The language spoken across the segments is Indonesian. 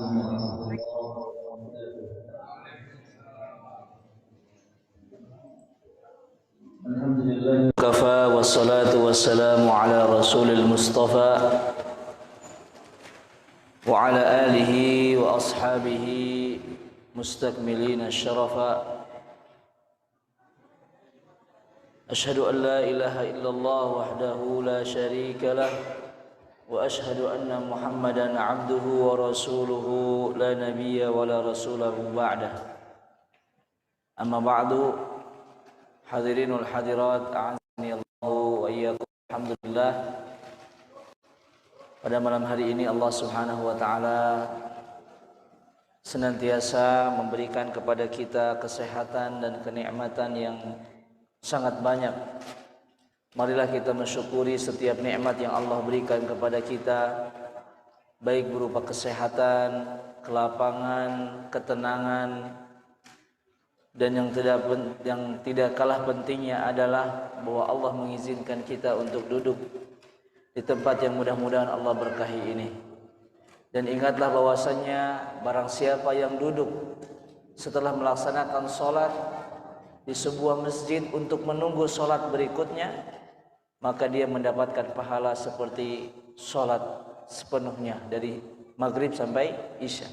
Alhamdulillah kafa wassalatu wassalamu ala rasulil mustafa wa ala alihi wa ashabihi mustakmilina syarafa. Ashhadu an la ilaha illallah wahdahu la syarika lah wa ashhadu anna Muhammadan abduhu wa rasuluhu la nabiyya wa la rasulahu ba'dah. Amma ba'du, hadirinul hadirat, a'azzani Allahu wa iyyakum. Alhamdulillah, pada malam hari ini Allah Subhanahu wa taala senantiasa memberikan kepada kita kesehatan dan kenikmatan yang sangat banyak. Marilah kita mensyukuri setiap nikmat yang Allah berikan kepada kita, baik berupa kesehatan, kelapangan, ketenangan, dan yang tidak kalah pentingnya adalah bahwa Allah mengizinkan kita untuk duduk di tempat yang mudah-mudahan Allah berkahi ini. Dan ingatlah bahwasannya barang siapa yang duduk setelah melaksanakan sholat di sebuah masjid untuk menunggu sholat berikutnya, maka dia mendapatkan pahala seperti sholat sepenuhnya dari maghrib sampai isya,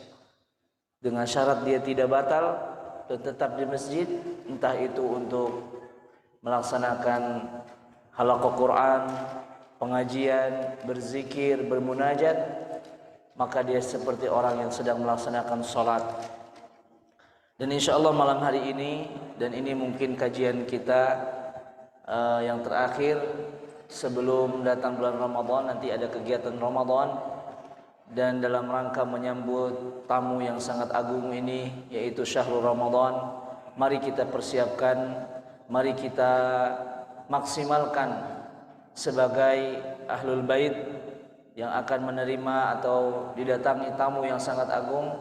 dengan syarat dia tidak batal dan tetap di masjid, entah itu untuk melaksanakan halaqah Quran, pengajian, berzikir, bermunajat, maka dia seperti orang yang sedang melaksanakan sholat. Dan insya Allah malam hari ini, dan ini mungkin kajian kita yang terakhir sebelum datang bulan Ramadan. Nanti ada kegiatan Ramadan, dan dalam rangka menyambut tamu yang sangat agung ini, yaitu Syahrul Ramadan, mari kita persiapkan, mari kita maksimalkan sebagai Ahlul Bait yang akan menerima atau didatangi tamu yang sangat agung.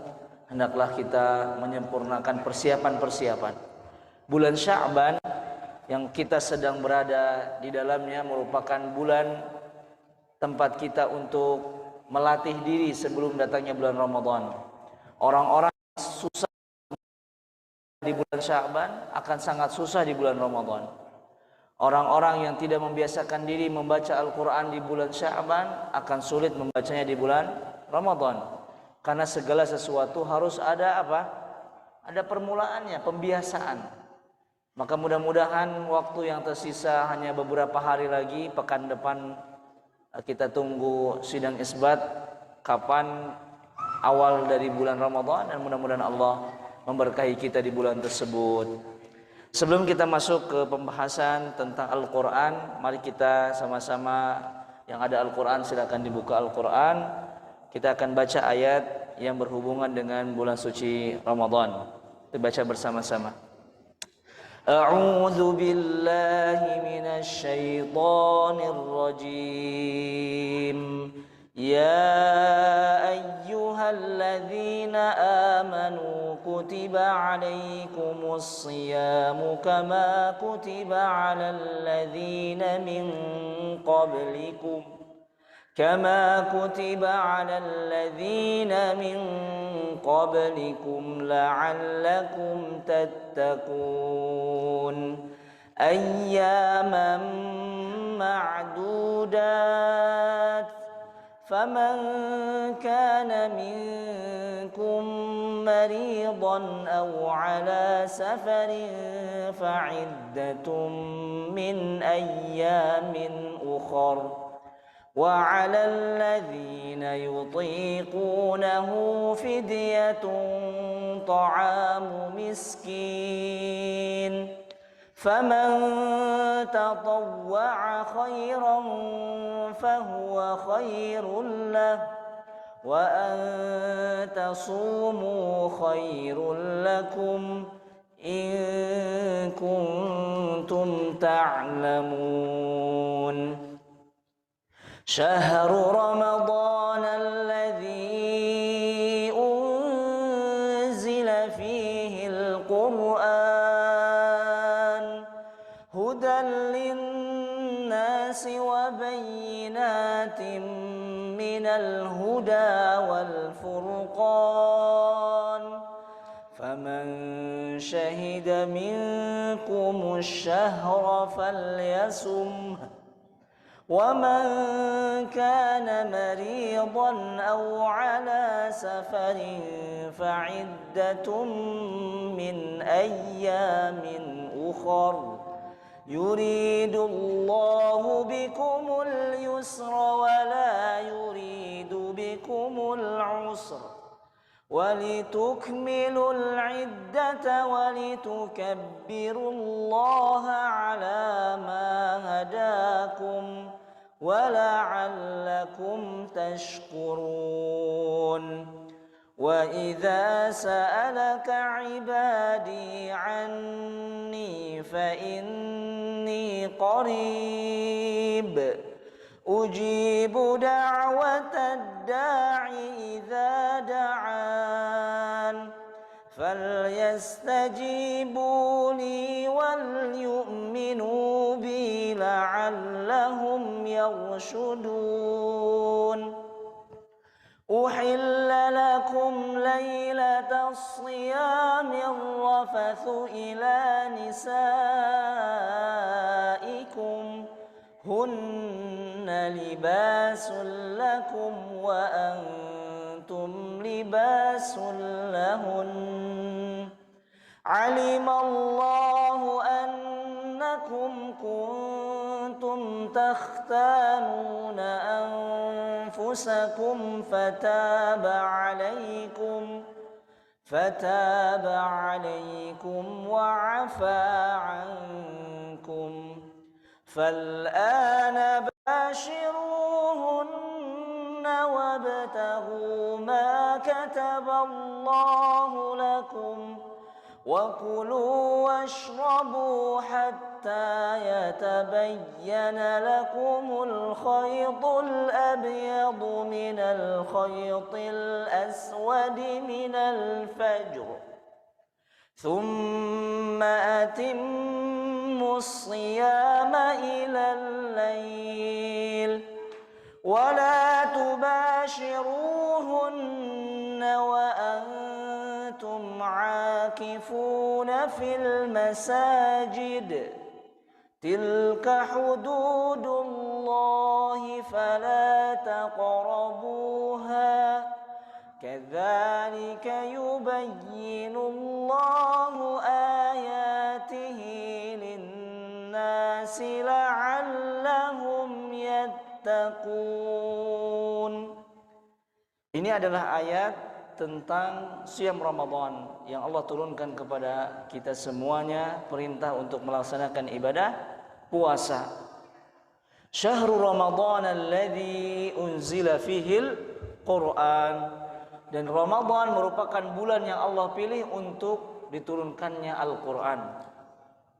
Hendaklah kita menyempurnakan persiapan-persiapan. Bulan Sya'ban yang kita sedang berada di dalamnya merupakan bulan tempat kita untuk melatih diri sebelum datangnya bulan Ramadan. Orang-orang susah di bulan Sya'ban akan sangat susah di bulan Ramadan. Orang-orang yang tidak membiasakan diri membaca Al-Quran di bulan Sya'ban akan sulit membacanya di bulan Ramadan. Karena segala sesuatu harus ada apa? Ada permulaannya, pembiasaan. Maka mudah-mudahan waktu yang tersisa hanya beberapa hari lagi. Pekan depan kita tunggu sidang isbat, kapan awal dari bulan Ramadan, dan mudah-mudahan Allah memberkahi kita di bulan tersebut. Sebelum kita masuk ke pembahasan tentang Al-Quran, mari kita sama-sama, yang ada Al-Quran silakan dibuka Al-Quran. Kita akan baca ayat yang berhubungan dengan bulan suci Ramadan. Kita baca bersama-sama. A'udzu billahi minasy syaithanir rajim. Ya ayyuhalladzina amanu kutiba 'alaikumus shiyamu kama kutiba 'alal ladzina min qablikum كما كتب على الذين من قبلكم لعلكم تتقون أياما معدودات فمن كان منكم مريضا أو على سفر فعدة من أيام أخر وعلى الذين يطيقونه فدية طعام مسكين فمن تطوع خيرا فهو خير له وأن تصوموا خير لكم إن كنتم تعلمون شهر رمضان الذي أنزل فيه القرآن هدى للناس وبينات من الهدى والفرقان فمن شهد منكم الشهر فليصمه ومن كان مريضا أو على سفر فعدة من أيام أخر يريد الله بكم اليسر ولا يريد بكم العسر ولتكملوا العدة ولتكبروا الله على ما هداكم ولعلكم تشكرون وإذا سألك عبادي عني فإني قريب أجيب دعوة الداع إذا دعان فليستجيبوا لي وليؤمنوا بي لعلهم يرشدون أحل لكم ليلة الصيام الرفث إلى نسائكم هن لباس لكم وأنتم لباس لهن علم الله أنكم كنتم تختانون أنفسكم فتاب عليكم وعفى عنكم فالآن باشروهن وابتغوا ما كتب الله لكم وكلوا واشربوا حتى يتبين لكم الخيط الأبيض من الخيط الأسود من الفجر ثم أتموا الصيام إلى الليل ولا تباشروهن وأنتم عاكفون في المساجد تلك حدود الله فلا تقربوها كذلك يبين الله آياته للناس لعلهم يتقون. Ini adalah ayat tentang siam Ramadan yang Allah turunkan kepada kita semuanya, perintah untuk melaksanakan ibadah puasa. Syahrul Ramadan alladzi unzila fihil Quran. Dan Ramadan merupakan bulan yang Allah pilih untuk diturunkannya Al-Quran.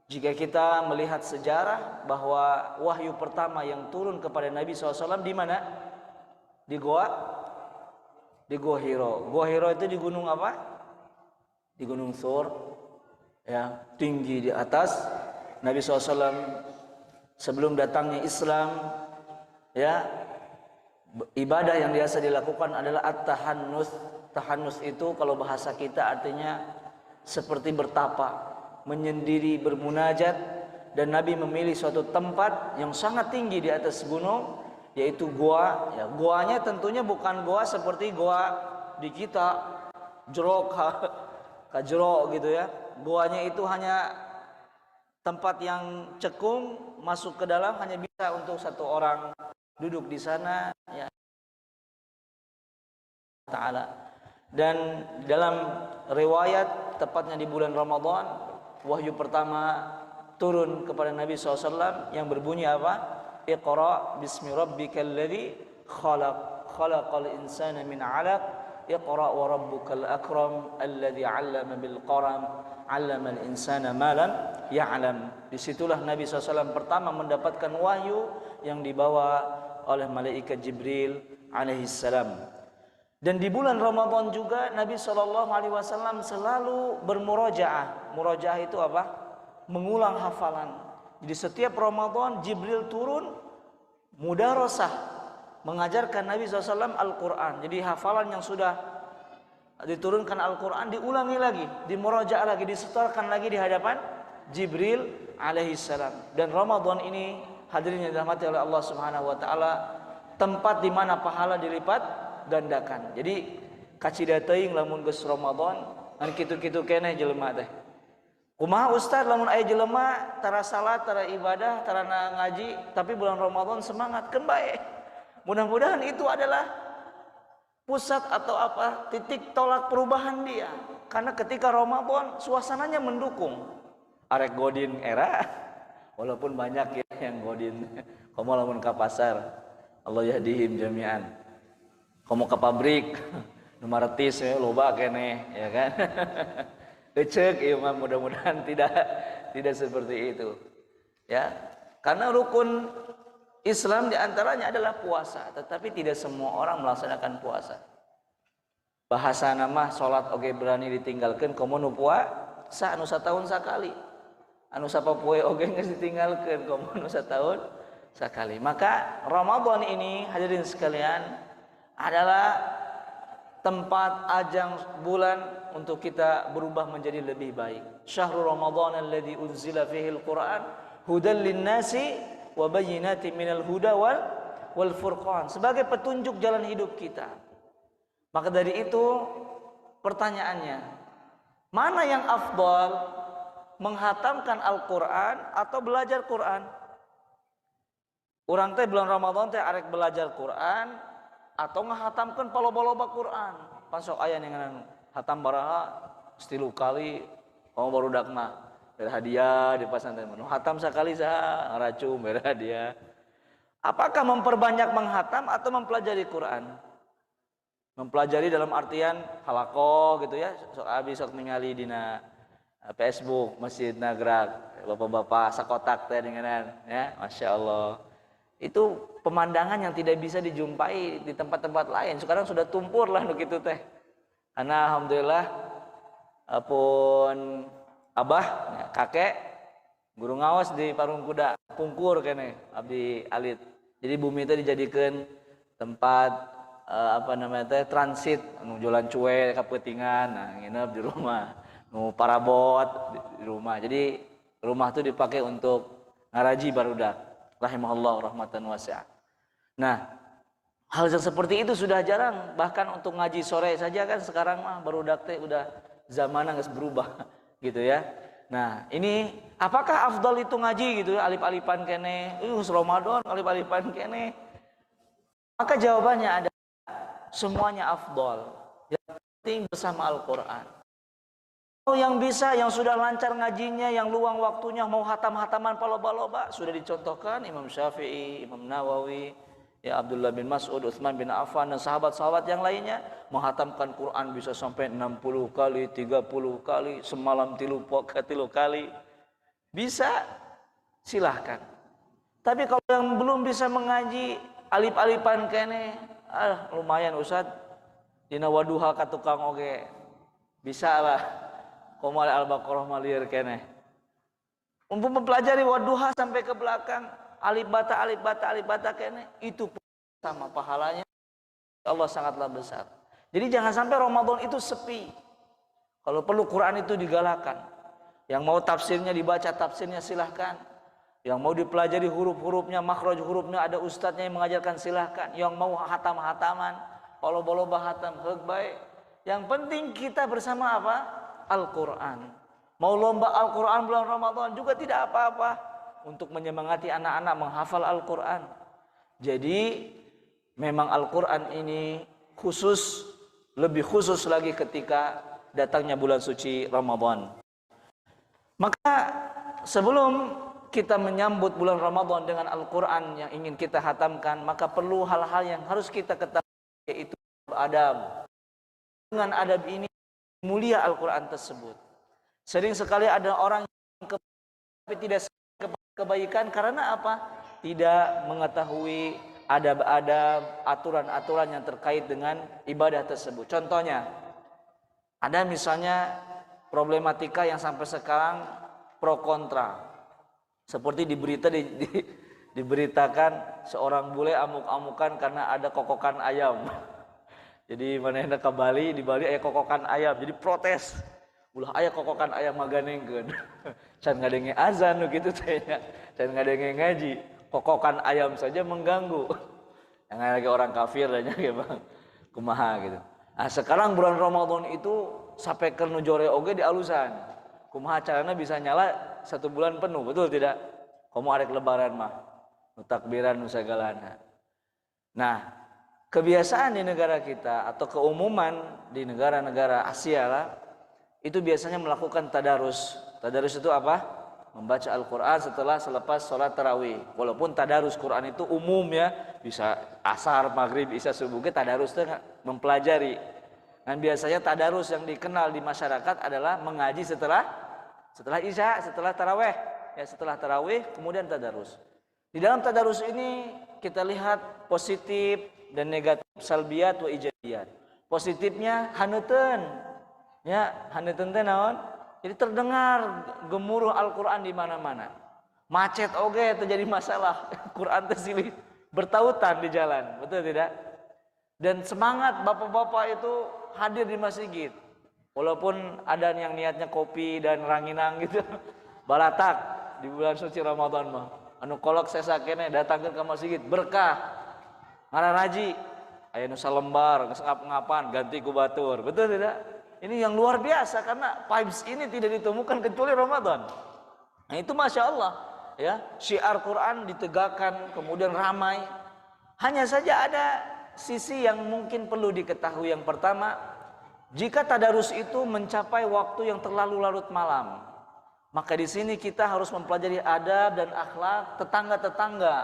Jika kita melihat sejarah bahwa wahyu pertama yang turun kepada Nabi SAW di mana? Di Goa Hiro. Goa Hiro itu di gunung apa? Di Gunung Thur, ya, tinggi di atas. Nabi SAW sebelum datangnya Islam, ya, ibadah yang biasa dilakukan adalah at-tahannus. Tahannus itu kalau bahasa kita artinya seperti bertapa, menyendiri, bermunajat. Dan Nabi memilih suatu tempat yang sangat tinggi di atas gunung, yaitu goa. Ya, goanya tentunya bukan goa seperti goa di kita, jerok, kajero gitu ya. Goanya itu hanya tempat yang cekung, masuk ke dalam hanya bisa untuk satu orang duduk di sana, ya, Ta'ala. Dan dalam riwayat tepatnya di bulan Ramadan, wahyu pertama turun kepada Nabi SAW yang berbunyi apa? Iqra bismi rabbikal ladzi khalaq khalaqal insana min 'alaq iqra wa rabbukal akram alladzi 'allama bil qalam 'allamal insana ma lam ya'lam. Disitulah Nabi SAW pertama mendapatkan wahyu yang dibawa oleh malaikat Jibril alaihissalam. Dan di bulan Ramadan juga Nabi SAW selalu bermurojaah. Murojaah itu apa? Mengulang hafalan. Jadi setiap Ramadan Jibril turun mudarosah, mengajarkan Nabi SAW Al-Quran. Jadi hafalan yang sudah diturunkan Al-Quran, diulangi lagi, dimurajaah lagi, disetorkan lagi di hadapan Jibril alaihissalam. Dan Ramadan ini hadirin yang dirahmati oleh Allah Subhanahu wa taala, tempat di mana pahala dilipat gandakan. Jadi kacida teuing lamun geus Ramadan ngan kitu-kitu keneh jelema teh. Kumaha ustaz lamun aya jelema tara salat, tara ibadah, tara ngaji, tapi bulan Ramadan semangat keun bae. Mudah-mudahan itu adalah pusat atau apa titik tolak perubahan dia. Karena ketika Ramadan suasananya mendukung. Arek godin era walaupun banyak ya yang godin. Kamu lamun ka pasar, Allah yahdihim jami'an. Kamu ke pabrik, nomor retis ya loba keneh, ya kan? Ecek ya, mudah-mudahan tidak seperti itu. Ya, karena rukun Islam diantaranya adalah puasa, tetapi tidak semua orang melaksanakan puasa. Bahasa nama sholat oge berani ditinggalkan, komo nu puasa anu satahun sakali, anu sapopoe oge geus ditinggalkan, komo nu satahun sakali. Maka Ramadan ini hadirin sekalian adalah tempat ajang bulan untuk kita berubah menjadi lebih baik. Syahrul Ramadan alladzi unzila fihi al-Qur'an hudan lin-nasi wa bayyinatin minal huda wal furqan, sebagai petunjuk jalan hidup kita. Maka dari itu pertanyaannya, mana yang afdal, menghatamkan Al-Qur'an atau belajar Qur'an? Urang teh bulan Ramadan teh arek belajar Qur'an atau ngahatamkeun paloba-loba Qur'an. Pan sok aya ninganan hatam baraha 3 kali kamu barudakna bere hadiah di pasantren. Nu hatam sakali saha ngaracu bere hadiah. Apakah memperbanyak menghatam atau mempelajari Qur'an? Mempelajari dalam artian halaqah gitu ya. Sok abi sok ningali dina Facebook Masjid Nagrak, bapak-bapak sakotak teh ninganan ya, masyaallah. Itu pemandangan yang tidak bisa dijumpai di tempat-tempat lain. Sekarang sudah tumpur lah begitu teh. Karena alhamdulillah pun abah, ya, kakek, guru ngawas di Parung Kuda, pungkur kene abdi alit. Jadi bumi itu dijadikan tempat transit, anu jualan cue kapeutingan, nah nginep di rumah, nu parabot di rumah. Jadi rumah itu dipakai untuk ngaraji barudak. Rahimahullah rahmatan wasi'ah. Nah, hal yang seperti itu sudah jarang. Bahkan untuk ngaji sore saja kan sekarang mah barudak teh udah zamanna geus berubah gitu ya. Nah, ini apakah afdal itu ngaji gitu ya, alif-alifan kene, Ramadan alif-alifan kene? Maka jawabannya ada semuanya afdal. Yang penting bersama Al-Qur'an. Yang bisa, yang sudah lancar ngajinya, yang luang waktunya mau hatam-hataman paloba-loba, sudah dicontohkan Imam Syafi'i, Imam Nawawi, ya Abdullah bin Mas'ud, Utsman bin Affan dan sahabat-sahabat yang lainnya menghatamkan Quran bisa sampai 60 kali, 30 kali, semalam 3 kali. Bisa, silahkan. Tapi kalau yang belum bisa mengaji alif-alifan kene, lumayan Ustaz, dina waduha ka tukang oge. Bisa lah. Komal Al-Baqarah malir kene. Untuk mempelajari wadduha sampai ke belakang, alif bata kene, itu sama pahalanya Allah sangatlah besar. Jadi jangan sampai Ramadan itu sepi. Kalau perlu Quran itu digalakan. Yang mau tafsirnya dibaca tafsirnya silahkan. Yang mau dipelajari huruf-hurufnya, makhraj hurufnya ada ustadznya yang mengajarkan silahkan. Yang mau hatam-hataman, loba-loba hatam heug bae. Yang penting kita bersama apa? Al-Quran. Mau lomba Al-Quran bulan Ramadan juga tidak apa-apa, untuk menyemangati anak-anak menghafal Al-Quran. Jadi memang Al-Quran ini khusus, lebih khusus lagi ketika datangnya bulan suci Ramadan. Maka sebelum kita menyambut bulan Ramadan dengan Al-Quran yang ingin kita hatamkan, maka perlu hal-hal yang harus kita ketahui, yaitu adab. Dengan adab ini mulia Al-Quran tersebut. Sering sekali ada orang yang tapi tidak kebaikan karena apa? Tidak mengetahui adab-adab, aturan-aturan yang terkait dengan ibadah tersebut. Contohnya, ada misalnya problematika yang sampai sekarang pro kontra. Seperti di berita diberitakan seorang bule amuk-amukan karena ada kokokan ayam. Jadi mana hendak ke Bali, di Bali aya kokokan ayam, jadi protes. Ulah aya kokokan ayam maganengkeun. Can ngadenge azan gitu teh nya. Can ngadenge ngaji, kokokan ayam saja mengganggu. Yang lagi orang kafir nya ge Bang. Kumaha gitu. Nah, sekarang bulan Ramadan itu sampai ke nu jore oge di alusan. Kumaha carana bisa nyala 1 bulan penuh, betul tidak? Komo arek lebaran mah. Nu takbiran nu sagalana. Nah, kebiasaan di negara kita atau keumuman di negara-negara Asia lah, itu biasanya melakukan tadarus. Tadarus itu apa? Membaca Al-Quran selepas sholat tarawih. Walaupun tadarus Quran itu umum ya, bisa asar, maghrib, isya, subuh. Tadarus itu mempelajari. Dan biasanya tadarus yang dikenal di masyarakat adalah mengaji setelah isya, setelah tarawih. Ya, setelah tarawih kemudian tadarus. Di dalam tadarus ini kita lihat positif dan negatif, salbiat wa ijabiyat. Positifnya haneuteun. Ya, haneuteun teh naon? Jadi terdengar gemuruh Al-Qur'an di mana-mana. Macet oge terjadi masalah. Quran teh silih bertautan di jalan, betul tidak? Dan semangat bapak-bapak itu hadir di masjid. Walaupun ada yang niatnya kopi dan ranginang gitu. Balatak di bulan suci Ramadan mah. Anu kolok sesakene datangkeun ka masjid berkah. Ngararaji aya nu salembar geus ngap-ngapan ganti ku batur. Betul tidak? Ini yang luar biasa karena vibes ini tidak ditemukan kecuali Ramadan. Nah, itu Masya Allah ya, syiar Quran ditegakkan kemudian ramai. Hanya saja ada sisi yang mungkin perlu diketahui. Yang pertama, jika tadarus itu mencapai waktu yang terlalu larut malam, maka di sini kita harus mempelajari adab dan akhlak tetangga-tetangga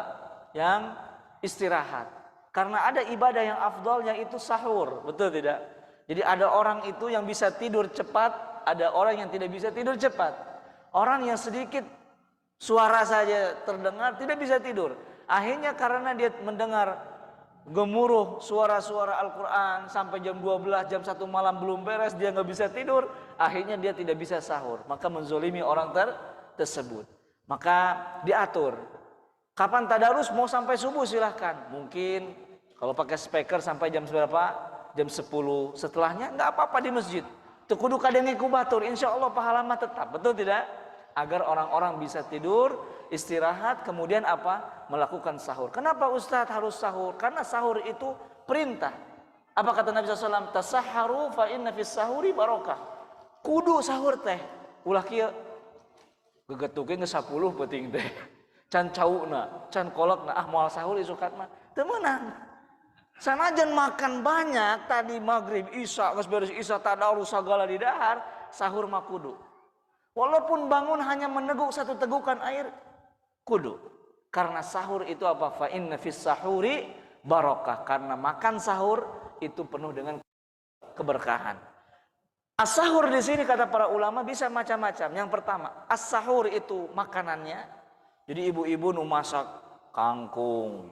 yang istirahat. Karena ada ibadah yang afdalnya itu sahur, betul tidak? Jadi ada orang itu yang bisa tidur cepat, ada orang yang tidak bisa tidur cepat. Orang yang sedikit suara saja terdengar tidak bisa tidur. Akhirnya karena dia mendengar gemuruh suara-suara Al-Quran sampai jam 12, jam 1 malam belum beres, dia nggak bisa tidur. Akhirnya dia tidak bisa sahur, maka menzolimi orang tersebut. Maka diatur. Kapan tadarus? Mau sampai subuh silahkan. Mungkin kalau pakai speaker sampai jam berapa? Jam 10. Setelahnya nggak apa-apa di masjid. Tuh kudu kadenge ku batur, insya Allah pahala mah tetap. Betul tidak? Agar orang-orang bisa tidur, istirahat, kemudian apa? Melakukan sahur. Kenapa Ustadz harus sahur? Karena sahur itu perintah. Apa kata Nabi SAW? Tasahharu fa inna fis sahuri barokah. Kudu sahur teh. Ulah kieu gegetukeun ge 10 penting teh. Can cauna, can kolokna, moal sahur isukat mah teu meunang. Sanajan makan banyak tadi maghrib, isya, geus beres isya tadarus sagala di dahar, sahur mah kudu. Walaupun bangun hanya meneguk 1 tegukan air, kudu. Karena sahur itu apa? Fa inna fis sahuri barokah. Karena makan sahur itu penuh dengan keberkahan. As-sahur di sini kata para ulama bisa macam-macam. Yang pertama, as-sahur itu makanannya. Jadi ibu-ibu nu masak kangkung,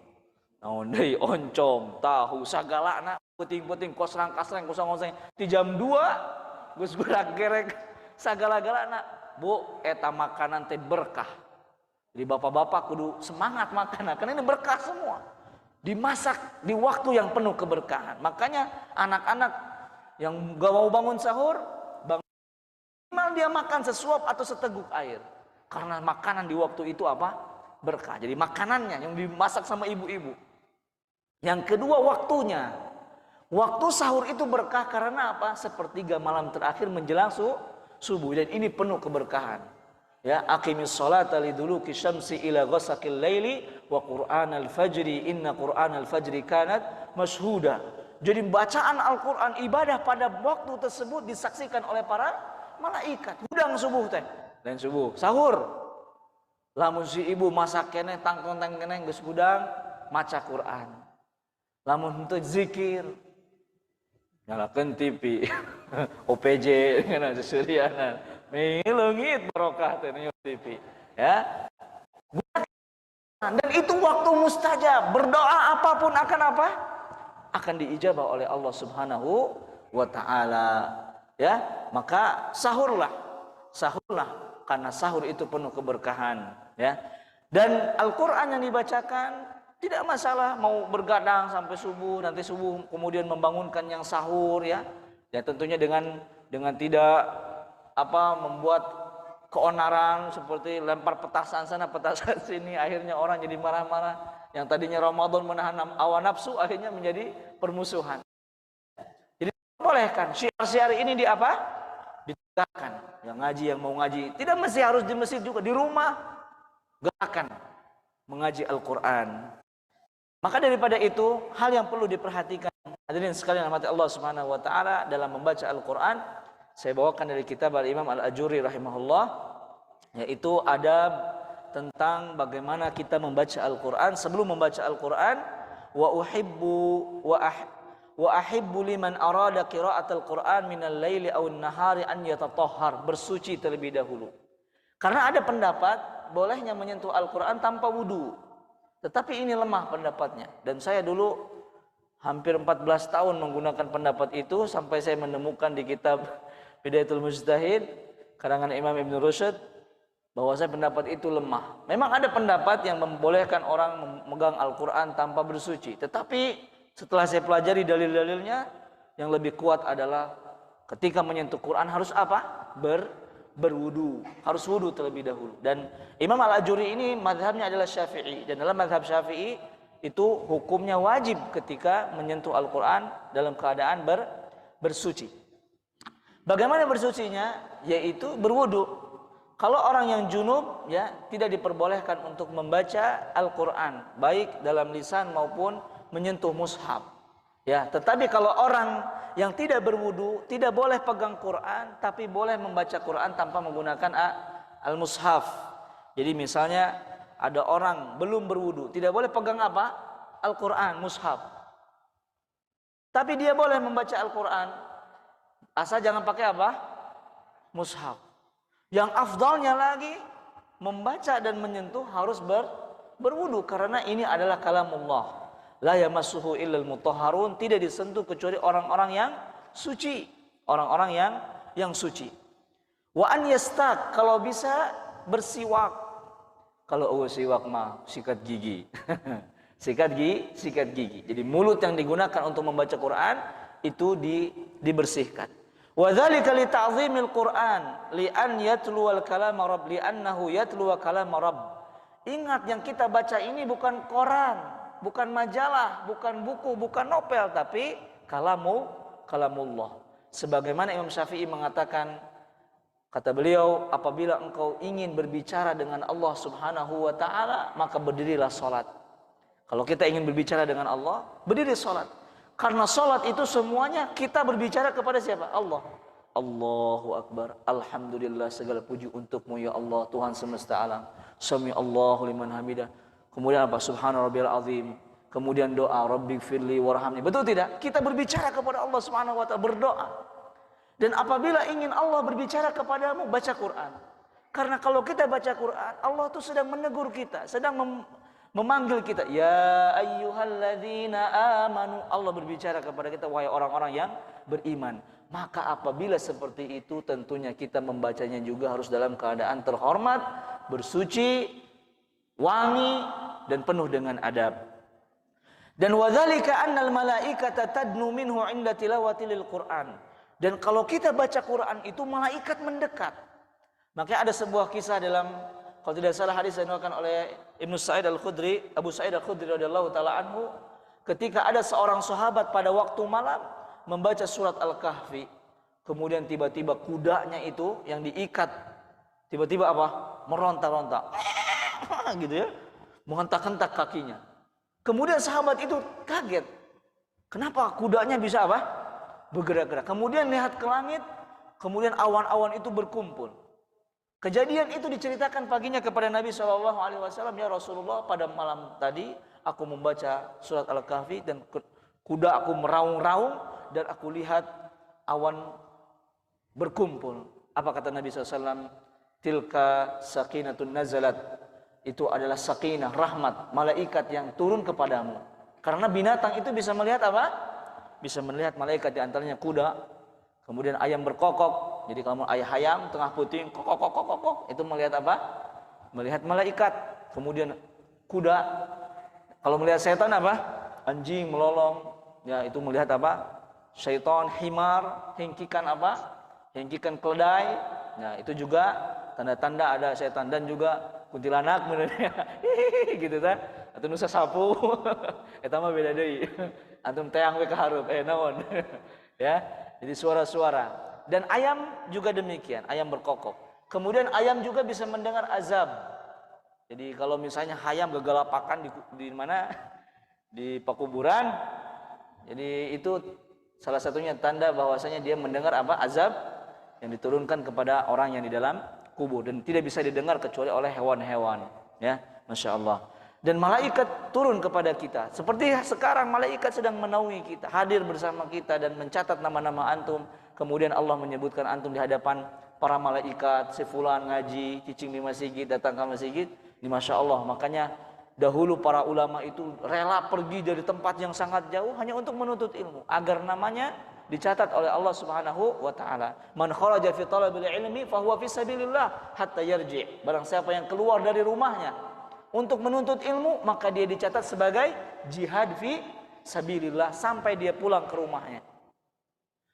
naon deui oncom, tahu, sagalana puting-puting kosrang-kasrang kusang-kusang di jam 2 geus gerak-gerek sagala-galana. Bu, eta makanan teh berkah. Jadi bapak-bapak kudu semangat makan karena ini berkah semua. Dimasak di waktu yang penuh keberkahan. Makanya anak-anak yang gak mau bangun sahur, minimal dia makan sesuap atau seteguk air. Karena makanan di waktu itu apa? Berkah. Jadi makanannya yang dimasak sama ibu-ibu. Yang kedua waktunya. Waktu sahur itu berkah karena apa? Sepertiga malam terakhir menjelang subuh. Dan ini penuh keberkahan. Ya, aqimis sholata liduluki syamsi ila ghasaqil laili wa qur'anal fajri inna qur'anal fajri kanat masyhuda. Jadi bacaan Al-Qur'an ibadah pada waktu tersebut disaksikan oleh para malaikat. Hudang subuh teh. Dan subuh sahur. Lamun si ibu masak keneh tangkong keneh geus hudang maca Quran. Lamun henteu zikir nyalakeun TV OPJ kana seserianan leungit barokah teh nu TV ya. Dan itu waktu mustajab. Berdoa apapun akan apa? Akan diijabah oleh Allah Subhanahu wa taala. Ya, maka sahurlah karena sahur itu penuh keberkahan, ya. Dan Al-Qur'an yang dibacakan Tidak masalah mau bergadang sampai subuh, nanti subuh kemudian membangunkan yang sahur ya. Ya tentunya dengan tidak membuat keonaran seperti lempar petasan sana petasan sini, akhirnya orang jadi marah-marah. Yang tadinya Ramadan menahan hawa nafsu akhirnya menjadi permusuhan. Jadi bolehkan syiar-syiar ini ditegakkan. Yang ngaji, yang mau ngaji, tidak mesti harus di masjid juga, di rumah gerakan mengaji Al-Qur'an. Maka daripada itu, hal yang perlu diperhatikan hadirin sekalian rahmati Allah Subhanahu wa taala dalam membaca Al-Qur'an, saya bawakan dari kitab Al-Imam Al-Ajuri rahimahullah, yaitu adab tentang bagaimana kita membaca Al-Qur'an. Sebelum membaca Al-Qur'an, wa ahibbu liman arada qira'atal Qur'an minal laili aw an-nahari an yatatahhar, bersuci terlebih dahulu. Karena ada pendapat bolehnya menyentuh Al-Qur'an tanpa wudu. Tetapi ini lemah pendapatnya. Dan saya dulu hampir 14 tahun menggunakan pendapat itu sampai saya menemukan di kitab Bidayatul Mujtahid karangan Imam Ibn Rushd bahwa saya pendapat itu lemah. Memang ada pendapat yang membolehkan orang memegang Al-Quran tanpa bersuci. Tetapi setelah saya pelajari dalil-dalilnya, yang lebih kuat adalah ketika menyentuh Quran harus berwudu, harus wudu terlebih dahulu. Dan Imam Al-Ajuri ini mazhabnya adalah Syafi'i, dan dalam mazhab Syafi'i itu hukumnya wajib ketika menyentuh Al-Quran dalam keadaan bersuci. Bagaimana bersucinya? Yaitu berwudu. Kalau orang yang junub ya tidak diperbolehkan untuk membaca Al-Quran baik dalam lisan maupun menyentuh mushaf. Ya, tetapi kalau orang yang tidak berwudu tidak boleh pegang Quran, tapi boleh membaca Quran tanpa menggunakan al-mushaf. Jadi misalnya ada orang belum berwudu, tidak boleh pegang Al-Quran, mushaf. Tapi dia boleh membaca Al-Quran, asal jangan pakai mushaf. Yang afdalnya lagi membaca dan menyentuh harus berwudu, karena ini adalah kalamullah. La yamassuhu illal mutahharun, tidak disentuh kecuali orang-orang yang suci, orang-orang yang suci. Wa an yastaq, kalau bisa bersiwak. Kalau siwak mah sikat gigi. sikat gigi. Jadi mulut yang digunakan untuk membaca Quran itu dibersihkan. Wa dzalika li ta'zimil Quran li an yatluwal kalama rabb li annahu yatluwa kalama rabb. Ingat, yang kita baca ini bukan koran, bukan majalah, bukan buku, bukan novel, tapi kalamullah. Sebagaimana Imam Syafi'i mengatakan, kata beliau, apabila engkau ingin berbicara dengan Allah Subhanahu wa taala, maka berdirilah salat. Kalau kita ingin berbicara dengan Allah, berdiri salat. Karena salat itu semuanya kita berbicara kepada siapa? Allah. Allahu Akbar. Alhamdulillah, segala puji untukmu ya Allah, Tuhan semesta alam. Sami Allahu liman hamidah. Kemudian Subhana rabbiyal azim. Kemudian doa, Rabbighfirli warhamni. Betul tidak? Kita berbicara kepada Allah Subhanahu wa taala, berdoa. Dan apabila ingin Allah berbicara kepadamu, baca Quran. Karena kalau kita baca Quran, Allah itu sedang menegur kita, sedang memanggil kita. Ya ayyuhalladzina amanu. Allah berbicara kepada kita, wahai orang-orang yang beriman. Maka apabila seperti itu, tentunya kita membacanya juga harus dalam keadaan terhormat, bersuci, wangi, dan penuh dengan adab. Dan wadzalika annal malaikata tadnu minhu 'inda tilawati lil Qur'an. Dan kalau kita baca Quran itu malaikat mendekat. Makanya ada sebuah kisah dalam, kalau tidak salah hadis yang diriwayatkan oleh Ibnu Sa'id Al-Khudri, Abu Sa'id Al-Khudri radhiyallahu taala anhu, ketika ada seorang sahabat pada waktu malam membaca surat Al-Kahfi, kemudian tiba-tiba kudanya itu yang diikat tiba-tiba meronta-ronta gitu ya, menghentak-hentak kakinya. Kemudian sahabat itu kaget, kenapa kudanya bisa bergerak-gerak. Kemudian lihat ke langit, kemudian awan-awan itu berkumpul. Kejadian itu diceritakan paginya kepada Nabi SAW. Ya Rasulullah, pada malam tadi aku membaca surat Al-Kahfi dan kuda aku meraung-raung dan aku lihat awan berkumpul. Apa kata Nabi SAW? Tilka sakinatun nazalat. Itu adalah sakinah, rahmat, malaikat yang turun kepadamu. Karena binatang itu bisa melihat bisa melihat malaikat, di antaranya kuda. Kemudian ayam berkokok. Jadi kalau ayam tengah puting kokok, itu melihat Melihat malaikat. Kemudian kuda Kalau melihat setan apa? Anjing melolong. Ya, itu melihat apa? Syaitan, himar, hengkikan apa? Hengkikan keledai. Nah, itu juga tanda-tanda ada setan. Dan juga kuntilanak gitu kan. Atau nusa sapu. Eta mah beda deui. Antum teang we ka hareup naon. Ya. Jadi suara-suara. Dan ayam juga demikian, ayam berkokok. Kemudian ayam juga bisa mendengar azab. Jadi kalau misalnya ayam gegalapakan di mana? Di pekuburan. Jadi itu salah satunya tanda bahwasanya dia mendengar apa? Azab yang diturunkan kepada orang yang di dalam kubur, dan tidak bisa didengar kecuali oleh hewan-hewan, ya. Masya Allah. Dan malaikat turun kepada kita. Seperti sekarang malaikat sedang menaungi kita, hadir bersama kita dan mencatat nama-nama antum. Kemudian Allah menyebutkan antum di hadapan para malaikat. Si fulan ngaji, cicing di masjid, datang ke masjid. Ini Masya Allah. Makanya dahulu para ulama itu rela pergi dari tempat yang sangat jauh hanya untuk menuntut ilmu, agar namanya dicatat oleh Allah Subhanahu wa taala. Man kharaja fi talabil ilmi fa huwa fi sabilillah hatta yarji'. Barang siapa yang keluar dari rumahnya untuk menuntut ilmu, maka dia dicatat sebagai jihad fi sabilillah sampai dia pulang ke rumahnya.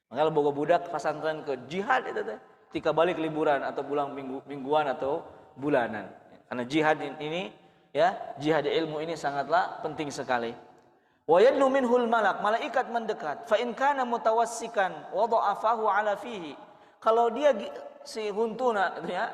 Maka boga budak pesantren ke jihad itu teh ketika balik liburan atau pulang mingguan atau bulanan. Karena jihad ini, ya, jihad ilmu ini sangatlah penting sekali. Wa yadnu minhul malak, malaikat mendekat. Fa in kana mutawassikan wada'afahu ala fihi. Kalau dia si huntuna, ya,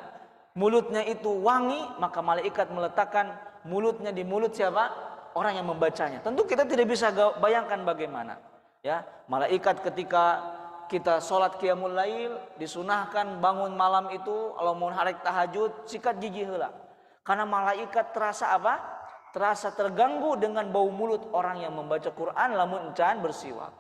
mulutnya itu wangi, maka malaikat meletakkan mulutnya di mulut siapa? Orang yang membacanya. Tentu kita tidak bisa bayangkan bagaimana, ya. Malaikat ketika kita sholat qiyamul lail, disunahkan bangun malam itu, kalau mau harek tahajud, sikat gigi heula. Karena malaikat terasa apa? Terasa terganggu dengan bau mulut orang yang membaca Quran lamun encan bersiwak.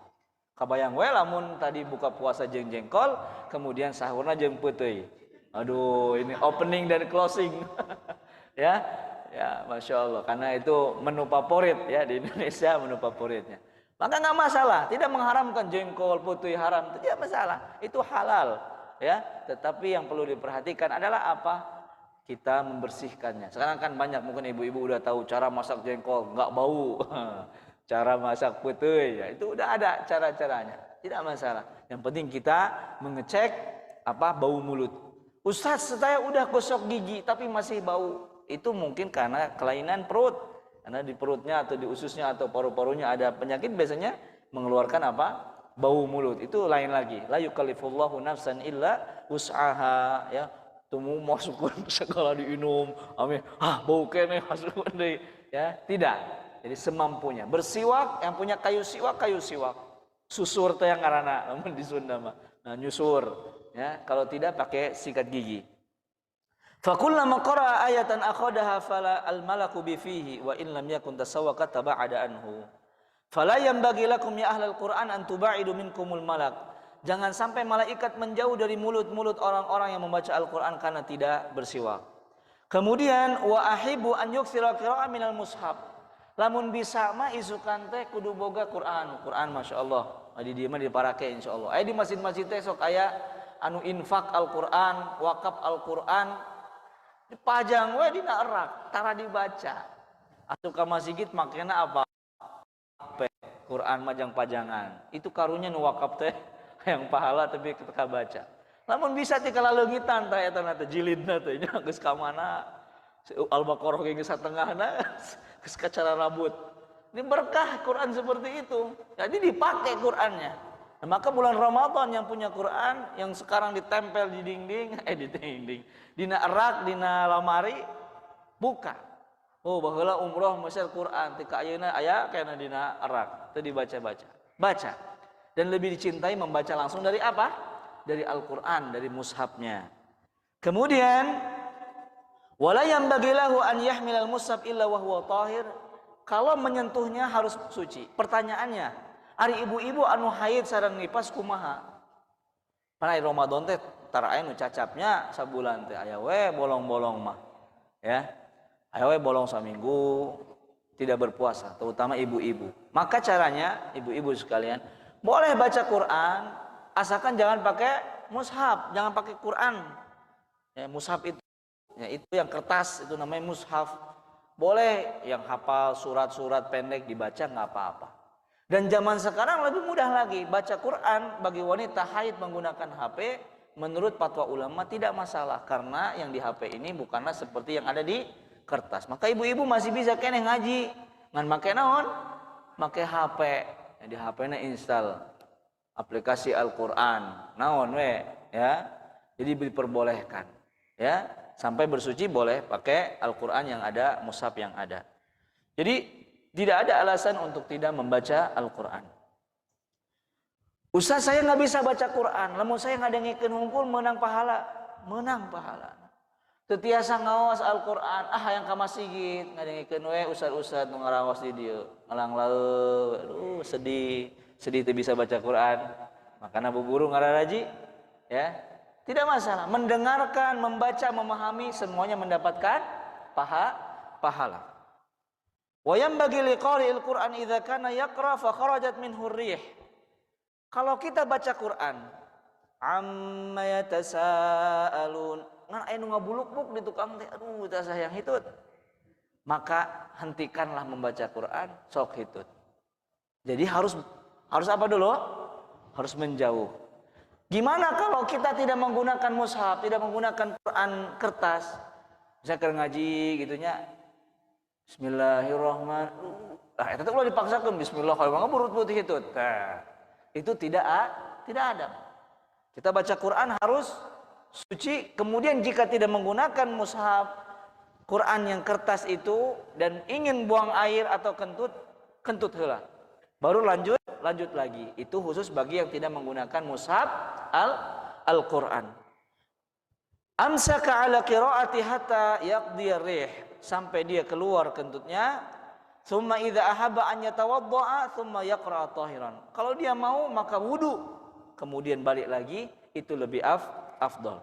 Kabayang we lamun tadi buka puasa jeung jengkol, kemudian sahurna jeung peuteuy. Aduh, ini opening dan closing. Ya. Ya, Masya Allah. Karena itu menu favorit, ya, di Indonesia, menu favoritnya. Maka nggak masalah, tidak mengharamkan jengkol, putih haram, tidak masalah. Itu halal, ya. Tetapi yang perlu diperhatikan adalah apa? Kita membersihkannya. Sekarang kan banyak mungkin ibu-ibu udah tahu cara masak jengkol nggak bau, cara masak putih, ya itu udah ada cara-caranya, tidak masalah. Yang penting kita mengecek apa bau mulut. Ustaz, saya udah gosok gigi tapi masih bau. Itu mungkin karena kelainan perut, karena di perutnya atau di ususnya atau paru-parunya ada penyakit, biasanya mengeluarkan apa bau mulut. Itu lain lagi. La yukallifullahu nafsan illa wus'aha, ya. Tumu masukkan segala diinum, amin. Bau kene masukkan deui, ya. Tidak. Jadi semampunya. Bersiwak, yang punya kayu siwak. Susur teh yang ngaranna namun di Sunda mah. Nah, nyusur, ya. Kalau tidak pakai sikat gigi. Fa kullama qara'a ayatan akhadaha fala al-malaku bi fihi wa in lam yakun tasawwaka taba'ada anhu. Fala yanbaghi lakum ya ahlal Qur'an an tuba'idu minkumul malak. Jangan sampai malaikat menjauh dari mulut-mulut orang-orang yang membaca Al-Quran karena tidak bersiwak. Kemudian wa ahibu an yuktsira qira'ah minal mushaf. Lamun bisa mah isukan teh kudu boga Quran. Quran Masya Allah. Di dieu mah diparake insyaallah. Aya di masjid-masjid teh sok aya anu infak Al-Quran, wakaf Al-Quran, dipajang we dina erak, tara dibaca. Atuh ka masjid makena apa? Quran majang pajangan. Itu karunya nu wakaf teh yang pahala tapi ketika baca. Namun bisa ti kala leungitan tah eta teh jilidna teh nya geus ka mana? Al-Baqarah ge geus satengahna geus ka cara rambut. Ini berkah Quran seperti itu. Jadi dipakai Qurannya. Nah, maka bulan Ramadan yang punya Quran yang sekarang ditempel di dinding, dina erak, dina lamari, buka. Oh, baheula umroh meusel Quran ti ka ayeuna aya kana dina erak, teu dibaca-baca. Baca. Dan lebih dicintai membaca langsung dari apa? Dari Al-Quran, dari mushafnya. Kemudian wala yanbaghi lahu an yahmilal mushaf illa wa huwa tahir. Kalau menyentuhnya harus suci. Pertanyaannya, ari ibu-ibu anu haid sareng nifas kumaha? Pada Ramadan teh tara aya nu cacapnya sabulan teh aya we bolong-bolong mah. Ya. Aya we bolong saminggu tidak berpuasa, terutama ibu-ibu. Maka caranya ibu-ibu sekalian boleh baca Quran, asalkan jangan pakai mushaf, jangan pakai Quran. Ya, mushaf itu, ya, itu yang kertas, itu namanya mushaf. Boleh yang hafal surat-surat pendek dibaca nggak apa-apa. Dan zaman sekarang lebih mudah lagi, baca Quran bagi wanita haid menggunakan HP menurut fatwa ulama tidak masalah, karena yang di HP ini bukanlah seperti yang ada di kertas. Maka ibu-ibu masih bisa kene ngaji ngan make naon? Make HP. Di HP-na install aplikasi Al-Qur'an. Naon we, ya. Jadi diperbolehkan, ya. Sampai bersuci boleh pakai Al-Qur'an yang ada, mushaf yang ada. Jadi tidak ada alasan untuk tidak membaca Al-Qur'an. Ustaz, saya nggak bisa baca Quran, lamun saya ngadengikeun hungkul menang pahala. Tetiasa ngawas Al-Quran, yang ka masjid ngadengikeun we ustad-ustad nu ngaraos di dieu. Ngalang sedih teu bisa baca Quran. Makana buburu ngararaji, ya. Tidak masalah, mendengarkan, membaca, memahami semuanya mendapatkan pahala. Wa yanbaghi liqari'il Qur'an idza kana yaqra fa kharajat minhu ar-rih. Kalau kita baca Quran, amma yatasaalun, ngan anu ngabuluk-buluk di tukang teh, aduh tah sayang hitut. Maka hentikanlah membaca Quran, sok hitut. Jadi harus apa dulu? Harus menjauh. Gimana kalau kita tidak menggunakan mushaf, tidak menggunakan Quran kertas? Bisa keur ngaji gitunya. Bismillahirrahmanirrahim. Eta teh ulah dipaksakeun bismillahirrahmanirrahim burut-burut hitut. Itu tidak ada. Kita baca Quran harus suci. Kemudian jika tidak menggunakan mushaf Quran yang kertas itu dan ingin buang air atau kentut heula. Baru lanjut lagi. Itu khusus bagi yang tidak menggunakan mushaf Al-Quran. Amsaka ala qiraati hatta yaqdi ar-rih, sampai dia keluar kentutnya. Tsumma idza ahabba an yatawaddaa tsumma yaqra tahiran. Kalau dia mau maka wudu, kemudian balik lagi, itu lebih afdal.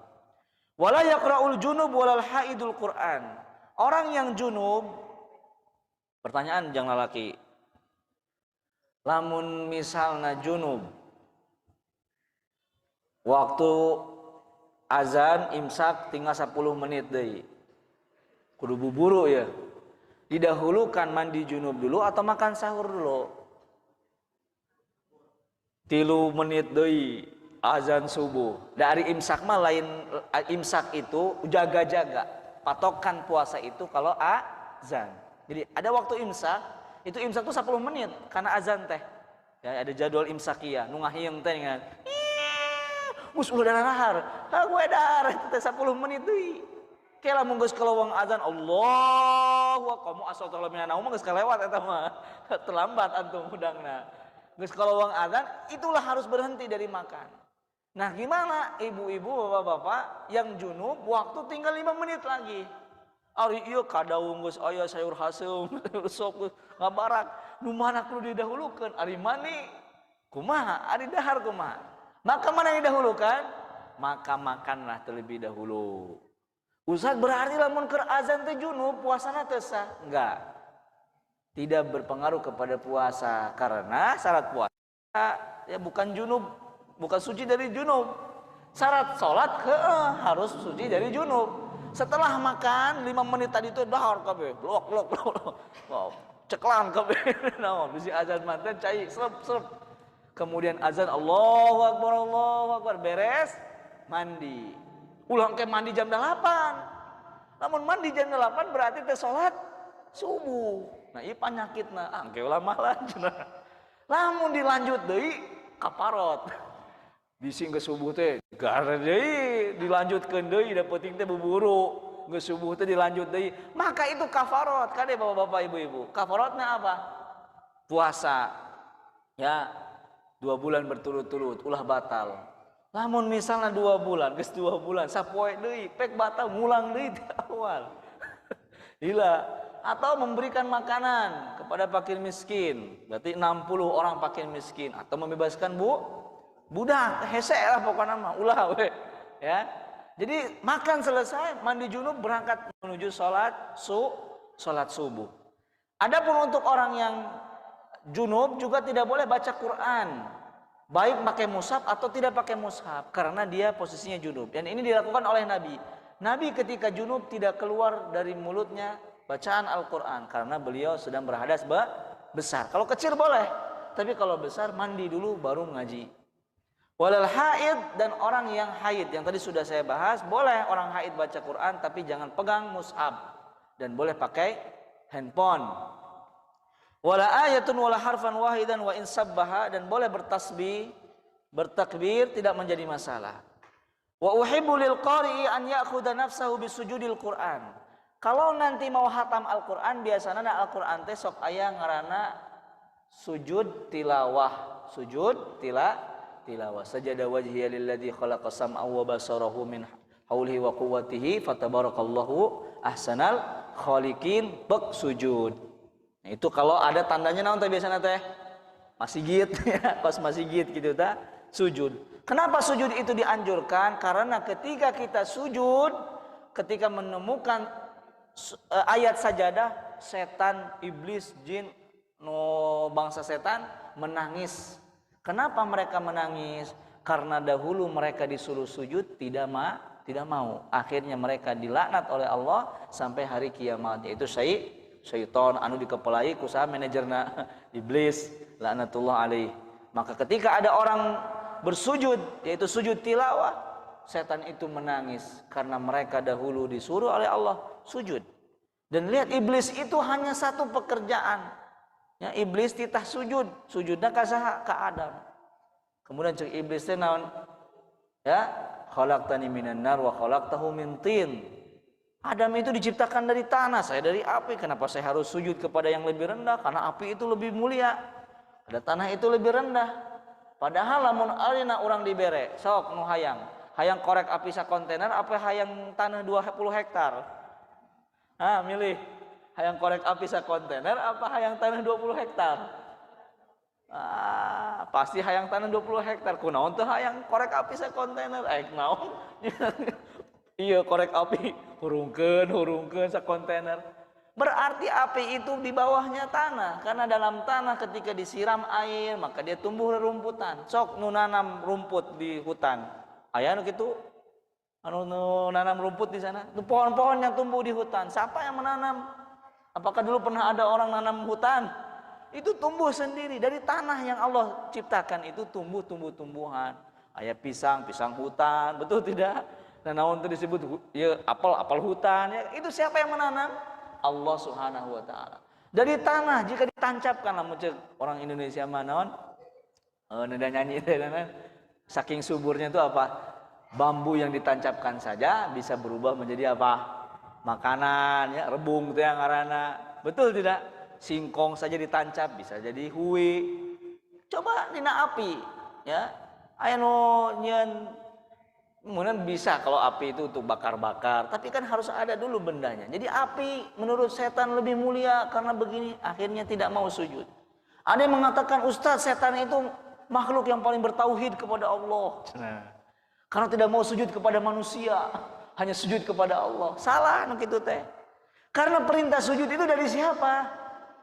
Wala yaqra'ul junub walal haidul Quran. Orang yang junub, pertanyaan jangan laki. Lamun misalna junub waktu azan imsak tinggal 10 menit deui. Kudu buburu ya. Didahulukan mandi junub dulu atau makan sahur dulu? 3 menit deui azan subuh. Dari imsak mah lain, imsak itu jaga-jaga. Patokan puasa itu kalau azan. Jadi ada waktu imsak, itu imsak tuh 10 menit karena azan teh. Ya, ada jadwal imsakiyah, nu ngahieung teh ngan. Mus ulah darahar. Gue dar teh 10 menit deui. Kela mun geus kalawang azan Allahu akbar, kamu asal minan naum geus kalewat eta mah. Terlambat antum hudangna. Geus kalawang azan itulah harus berhenti dari makan. Nah, gimana ibu-ibu, bapak-bapak yang junub waktu tinggal 5 menit lagi? Ari ieu kadaung geus aya sayur haseum, sop ngabarak. Nu mana kudu didahulukeun? Ari mani kumaha? Ari dahar kumaha? Maka mana yang didahulukan? Maka makanlah terlebih dahulu. Ustaz, berarti lamun keur azan teh junub puasana teu sah? Enggak. Tidak berpengaruh kepada puasa karena syarat puasa ya bukan junub, bukan suci dari junub. Syarat salat harus suci dari junub. Setelah makan 5 menit tadi itu dahar kabeh, blok. Wow, ceklan kabeh. Naon bisi azan manten cai serep. Kemudian azan Allahu akbar beres mandi. Ulang ke mandi jam 8. Namun mandi jam 8 berarti teh salat subuh. Nah, ieu panyakitna angke ulah malah cenah. Lamun dilanjut deui kaparot. Bisi geus subuh teh gara deui dilanjutkeun deui da penting teh buburu. Geus subuh teh dilanjut deui. Maka itu kafarot. Kade bapak-bapak ibu-ibu. Kafarotna apa? Puasa. Ya, 2 bulan berturut-turut ulah batal. Lamun misalnya 2 bulan, geus 2 bulan sapoe deui pek batal ngulang deui ti awal. Gila. Atau memberikan makanan kepada fakir miskin, berarti 60 orang fakir miskin, atau membebaskan budak hese lah pokoknya mah ulah we ya. Jadi makan selesai mandi junub berangkat menuju salat subuh. Adapun untuk orang yang junub juga tidak boleh baca Quran, baik pakai mushaf atau tidak pakai mushaf karena dia posisinya junub. Dan ini dilakukan oleh Nabi. Nabi ketika junub tidak keluar dari mulutnya bacaan Al-Quran, karena beliau sedang berhadas besar. Kalau kecil boleh, tapi kalau besar mandi dulu baru ngaji. Walal haid, dan orang yang haid, yang tadi sudah saya bahas, boleh orang haid baca Quran tapi jangan pegang mushaf dan boleh pakai handphone. Wala ayatun wala harfan wahidan wa in sabbaha, dan boleh bertasbih, bertakbir, tidak menjadi masalah. Wa uhibbu lil qari'i an ya'khudha nafsahu bisujudil Qur'an. Kalau nanti mau hatam Al-Qur'an, biasanya Al-Qur'an teh sok aya ngaranna sujud tilawah. Sujud tilawah. Sajada wajhiya lilladzi khalaqa sam'a wa basarahu min haulihi wa quwwatihi fatabarakallahu ahsanal khaliqin, bek sujud. Nah, itu kalau ada tandanya naon teh biasana teh? Masjid ya, pas masjid gitu tah sujud. Kenapa sujud itu dianjurkan? Karena ketika kita sujud, ketika menemukan ayat sajadah, setan, iblis, jin, bangsa setan menangis. Kenapa mereka menangis? Karena dahulu mereka disuruh sujud tidak mau. Akhirnya mereka dilaknat oleh Allah sampai hari kiamat. Yaitu syaitan anu dikepelai ku saha manajerna iblis laknatullah alaih. Maka ketika ada orang bersujud, yaitu sujud tilawah, setan itu menangis karena mereka dahulu disuruh oleh Allah sujud. Dan lihat, iblis itu hanya satu pekerjaan. Ya, iblis titah sujudna ka saha? Ka Adam. Kemudian cek iblis teh naon? Ya, khalaqtani minan nar wa khalaqtahu min tin. Adam itu diciptakan dari tanah, saya dari api. Kenapa saya harus sujud kepada yang lebih rendah? Karena api itu lebih mulia, pada tanah itu lebih rendah. Padahal lamun alina orang dibere, sok nu hayang korek api sa kontainer apa hayang tanah 20 hektar? Milih hayang korek api sa kontainer apa hayang tanah 20 hektar? Pasti hayang tanah 20 hektar. Kunaon teu hayang korek api sa kontainer? Naon? Iya, korek api hurungkeun sa kontainer. Berarti api itu di bawahnya tanah, karena dalam tanah ketika disiram air maka dia tumbuh rerumputan. Sok nu nanam rumput di hutan, aya nu kitu anu nanam rumput di sana. Itu pohon-pohon yang tumbuh di hutan, siapa yang menanam? Apakah dulu pernah ada orang nanam hutan? Itu tumbuh sendiri dari tanah yang Allah ciptakan. Itu tumbuh-tumbuhan. Aya pisang hutan, betul tidak? Dan naon itu disebut ya apel hutan ya. Itu siapa yang menanam? Allah Subhanahu wa taala. Dari tanah jika ditancapkan, lamun cek orang Indonesia mah naon? Nada nyanyi teh saking suburnya itu apa? Bambu yang ditancapkan saja bisa berubah menjadi apa? Makanan ya, rebung teh yang ngaranna. Betul tidak? Singkong saja ditancap bisa jadi hui. Coba dina api ya. Aya nu nyeun. Kemudian bisa kalau api itu untuk bakar-bakar, tapi kan harus ada dulu bendanya. Jadi api menurut setan lebih mulia karena begini, akhirnya tidak mau sujud. Ada yang mengatakan, Ustaz, setan itu makhluk yang paling bertauhid kepada Allah. Karena tidak mau sujud kepada manusia, hanya sujud kepada Allah. Salah nu kitu teh. Karena perintah sujud itu dari siapa?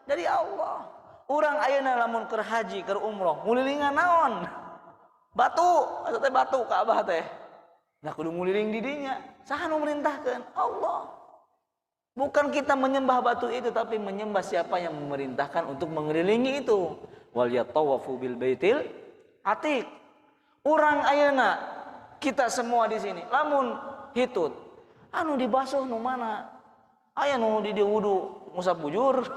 Dari Allah. Urang ayeuna lamun keur haji, keur umroh, ngulilingan naon? Batu, asa teh batu Ka'bah teh. Nah kudu nguliling didinya. Saha nu merintahkeun? Allah. Bukan kita menyembah batu itu, tapi menyembah siapa yang memerintahkan untuk mengelilingi itu. Wal yatawafu bil baitil atiq. Urang ayeuna kita semua di sini lamun hitut anu dibasuh nu mana? Aya nu di wudu ngusap bujur.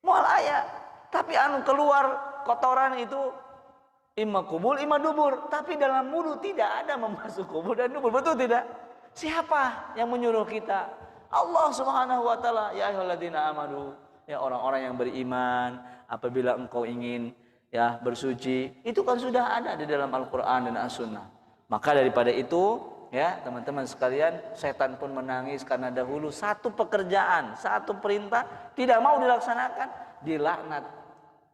Moal aya. Tapi anu keluar kotoran itu imma kubul, imma dubur. Tapi dalam wudu tidak ada membasuh kubul dan dubur. Betul tidak? Siapa yang menyuruh kita? Allah Subhanahu wa taala. Ya ayyuhalladzina amanu, ya orang-orang yang beriman, apabila engkau ingin ya bersuci, itu kan sudah ada di dalam Al-Qur'an dan As-Sunnah. Maka daripada itu, ya teman-teman sekalian, setan pun menangis karena dahulu satu pekerjaan, satu perintah tidak mau dilaksanakan, dilaknat.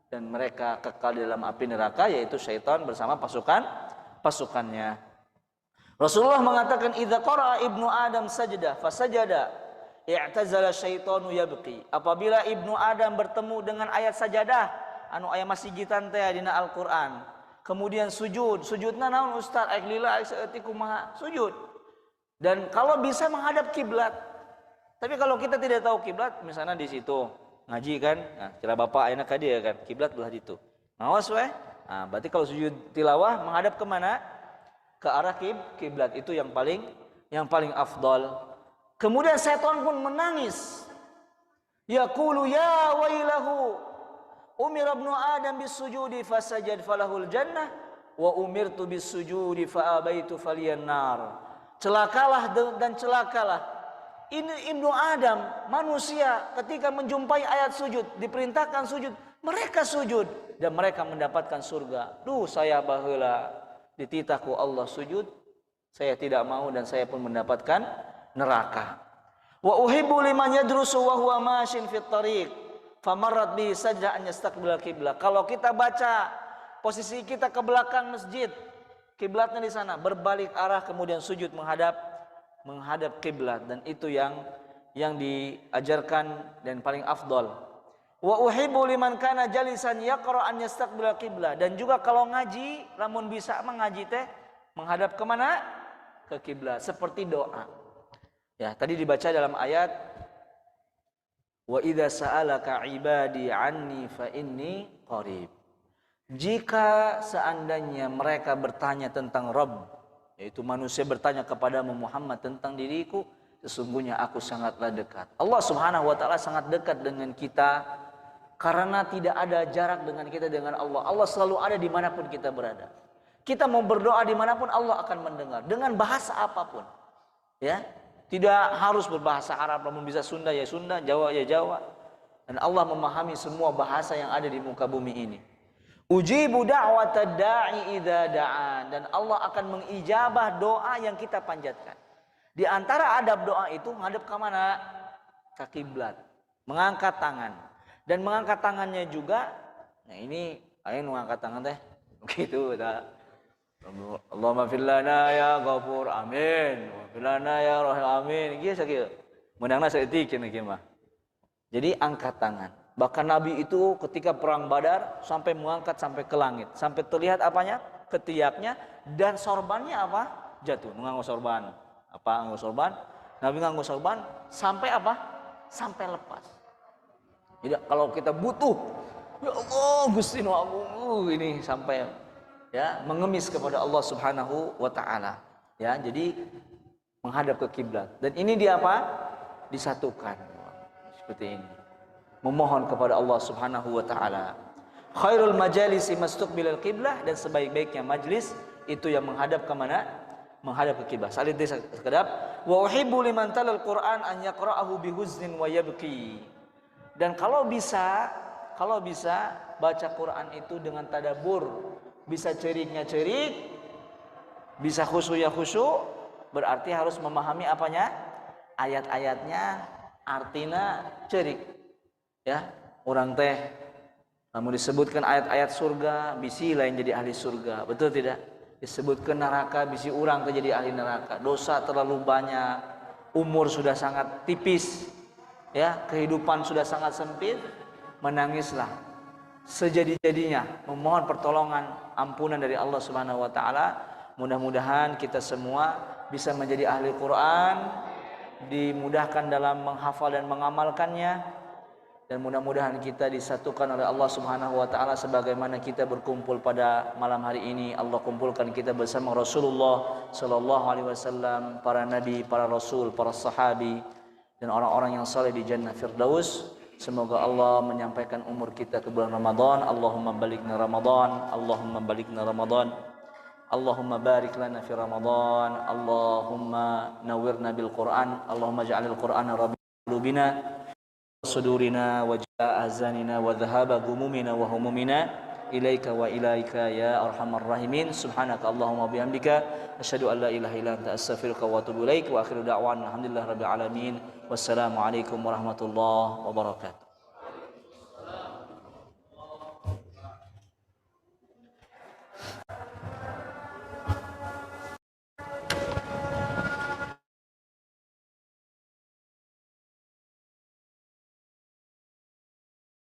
Dan mereka kekal di dalam api neraka, yaitu syaitan bersama pasukannya. Rasulullah mengatakan, idza qara'a ibnu Adam sajdah fasajada i'tazala syaitanu yabqi. Apabila ibnu Adam bertemu dengan ayat sajadah anu aya masigitan teh dina Al-Qur'an, kemudian sujudna naon ustaz? Aik lila aik saeutik kumaha? Sujud. Dan kalau bisa menghadap kiblat. Tapi kalau kita tidak tahu kiblat, misalnya di situ ngaji kan, nah kira bapak enak dia kan, kiblat belah itu. Ngawas weh. Nah, berarti kalau sujud tilawah menghadap kemana? Ke arah kiblat, itu yang paling afdal. Kemudian setan pun menangis. Yaqulu ya wailahu umira ibnu adam bisujudi fasajad falahul jannah wa umirtu bisujudi fa abaitu faliyan nar. Celakalah dan celakalah ini Ibnu Adam, manusia ketika menjumpai ayat sujud, diperintahkan sujud, mereka sujud dan mereka mendapatkan surga. Duh, saya baheula dititahku Allah sujud, saya tidak mau dan saya pun mendapatkan neraka. Wa uhibbu liman yadrusu wa huwa mashin fit tariq famarrat bi sajda an yastaqbil qiblah. Kalau kita baca posisi kita ke belakang masjid, kiblatnya di sana, berbalik arah kemudian sujud menghadap kiblat, dan itu yang diajarkan dan paling afdal. Wa uhibbu liman kana jalisan yaqra an yastaqbil qiblah. Dan juga kalau ngaji, lamun bisa mengaji teh menghadap kemana? Ke kiblat, seperti doa. Ya, tadi dibaca dalam ayat wa idza sa'alaka ibadi anni fa inni qarib. Jika seandainya mereka bertanya tentang Rabb, yaitu manusia bertanya kepada Muhammad tentang diriku, sesungguhnya aku sangatlah dekat. Allah Subhanahu wa taala sangat dekat dengan kita karena tidak ada jarak dengan kita dengan Allah. Allah selalu ada dimanapun kita berada. Kita mau berdoa dimanapun Allah akan mendengar dengan bahasa apapun. Ya, tidak harus berbahasa Arab, namun bisa Sunda ya Sunda, Jawa ya Jawa. Dan Allah memahami semua bahasa yang ada di muka bumi ini. Ujibu da'watad da'i idza da'an, dan Allah akan mengijabah doa yang kita panjatkan. Di antara adab doa itu menghadap ke mana? Ke kiblat, mengangkat tangan. Dan mengangkat tangannya juga, nah ini ayo mengangkat tangan teh begitu ta. Allahumma fir lana ya ghafur amin, wa fir lana ya rahim amin. Kieu sakieu. Menangna saeutik cenah kieu mah. Jadi angkat tangan. Bahkan Nabi itu ketika perang Badar sampai mengangkat sampai ke langit, sampai terlihat apanya? Ketiaknya, dan sorbannya apa? Jatuh. Nganggo sorban. Apa nganggo sorban? Nabi nganggo sorban sampai apa? Sampai lepas. Jadi kalau kita butuh, ya Allah Gusti nu agung ini sampai ya mengemis kepada Allah Subhanahu wa taala. Ya, jadi menghadap ke kiblat. Dan ini dia apa? Disatukan. Seperti ini. Memohon kepada Allah Subhanahu wa taala. Khairul majalisi mastaqbilal qiblah, dan sebaik-baiknya majlis itu yang menghadap ke mana? Menghadap ke kiblat. Salih sekedap wa uhibbu liman talal Qur'an an yaqra'ahu bihuznin wa yabki. Dan kalau bisa baca Quran itu dengan tadabbur, bisa ceriknya cerik, bisa khusyuknya khusyuk, berarti harus memahami apanya? Ayat-ayatnya, artina cerik. Ya, orang teh namun disebutkan ayat-ayat surga, bisi lain jadi ahli surga, betul tidak? Disebutkan neraka, bisi orang teh jadi ahli neraka. Dosa terlalu banyak, umur sudah sangat tipis, ya, kehidupan sudah sangat sempit, menangislah sejadi-jadinya, memohon pertolongan, ampunan dari Allah Subhanahu wa taala. Mudah-mudahan kita semua bisa menjadi ahli Quran, dimudahkan dalam menghafal dan mengamalkannya. Dan mudah-mudahan kita disatukan oleh Allah Subhanahu wa taala sebagaimana kita berkumpul pada malam hari ini. Allah kumpulkan kita bersama Rasulullah sallallahu alaihi wasallam, para nabi, para rasul, para sahabi, dan orang-orang yang saleh di jannah firdaus. Semoga Allah menyampaikan umur kita ke bulan Ramadan. Allahumma balighna Ramadan, Allahumma balighna Ramadan. Allahumma barik lana fi Ramadan, Allahumma nawwirna bil Qur'an, Allahumma ij'alil Qur'ana rabi'a qulubina sudurina wa jaa ahzanina wa dhahaba ghumumina wa humumina ilaika wa ilaika ya arhamar rahimin. Subhanaka Allahumma bihamdika asyhadu an la ilaha illa anta astaghfiruka wa atubu ilaik. Wa akhiru da'wana alhamdulillahirabbil alamin. Wassalamu alaikum warahmatullahi wabarakatuh.